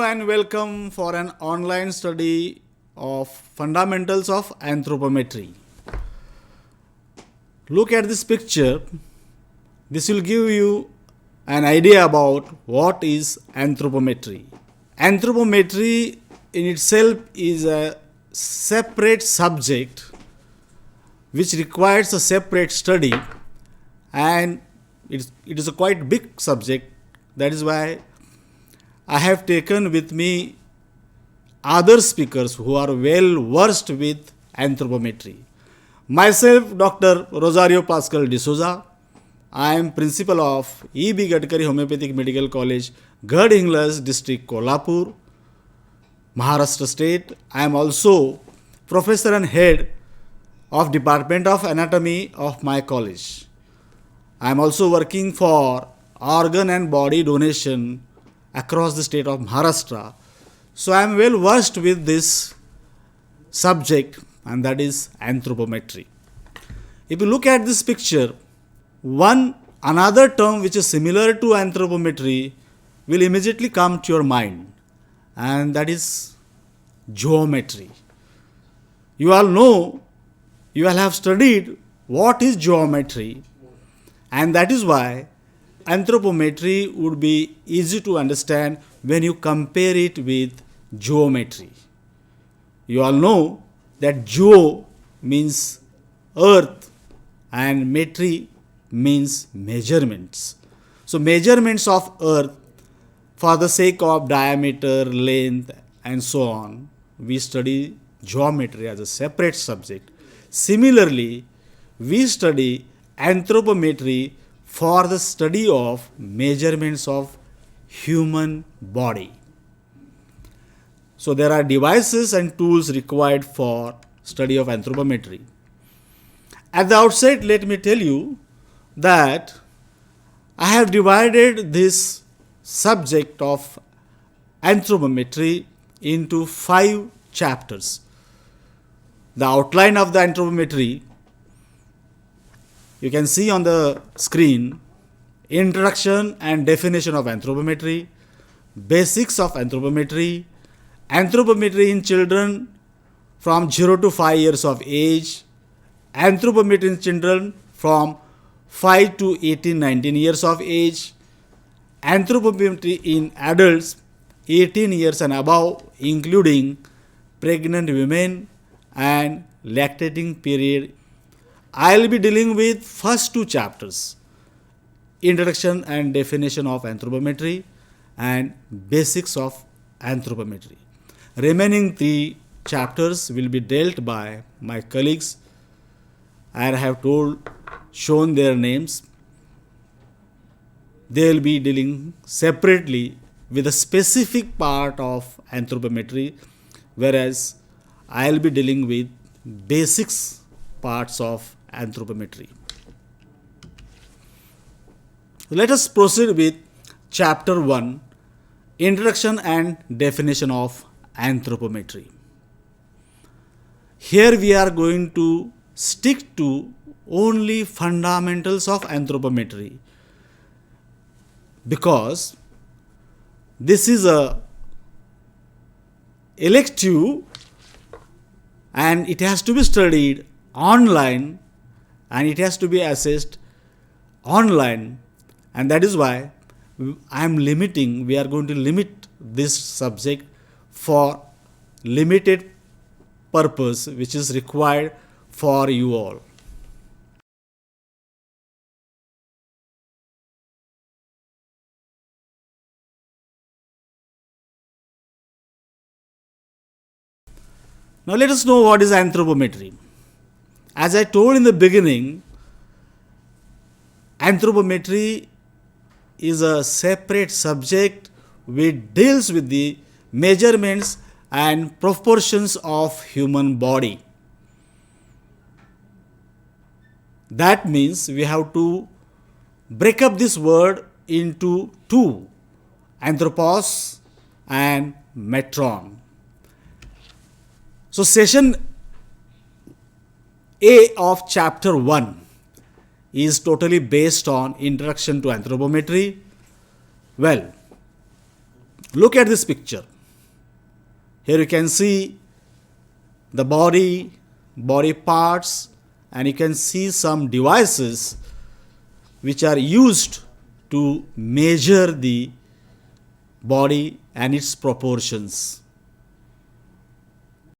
and welcome for an online study of fundamentals of anthropometry. Look at this picture. This will give you an idea about what is anthropometry. Anthropometry in itself is a separate subject which requires a separate study, and it is a quite big subject. That is why I have taken with me other speakers who are well versed with anthropometry. Myself, Dr. Rosario Pascal D'Souza. I am principal of E.B. Gadkari Homeopathic Medical College, Gadhinglas District, Kolhapur, Maharashtra State. I am also professor and head of Department of Anatomy of my college. I am also working for organ and body donation across the state of Maharashtra. So I am well versed with this subject, and that is anthropometry. If you look at this picture, another term which is similar to anthropometry will immediately come to your mind, and that is geometry. You all know, you all have studied what is geometry, and that is why anthropometry would be easy to understand when you compare it with geometry. You all know that geo means earth and metry means measurements. So measurements of earth for the sake of diameter, length and so on, we study geometry as a separate subject. Similarly, we study anthropometry for the study of measurements of human body. So there are devices and tools required for study of anthropometry. At the outset, let me tell you that I have divided this subject of anthropometry into 5 chapters. The outline of the anthropometry you can see on the screen: introduction and definition of anthropometry, basics of anthropometry, anthropometry in children from 0 to 5 years of age, anthropometry in children from 5 to 18-19 years of age, anthropometry in adults 18 years and above, including pregnant women and lactating period. I will be dealing with first 2 chapters, introduction and definition of anthropometry and basics of anthropometry. Remaining 3 chapters will be dealt by my colleagues, and I have shown their names. They will be dealing separately with a specific part of anthropometry, whereas I will be dealing with basics parts of anthropometry. Let us proceed with chapter 1, introduction and definition of anthropometry. Here we are going to stick to only fundamentals of anthropometry, because this is a elective and it has to be studied online and it has to be assessed online, and that is why we are going to limit this subject for limited purpose which is required for you all. Now let us know what is anthropometry. As I told in the beginning, anthropometry is a separate subject which deals with the measurements and proportions of human body. That means we have to break up this word into 2, anthropos and metron. So session A of chapter 1 is totally based on introduction to anthropometry. Well, look at this picture. Here you can see the body parts, and you can see some devices which are used to measure the body and its proportions.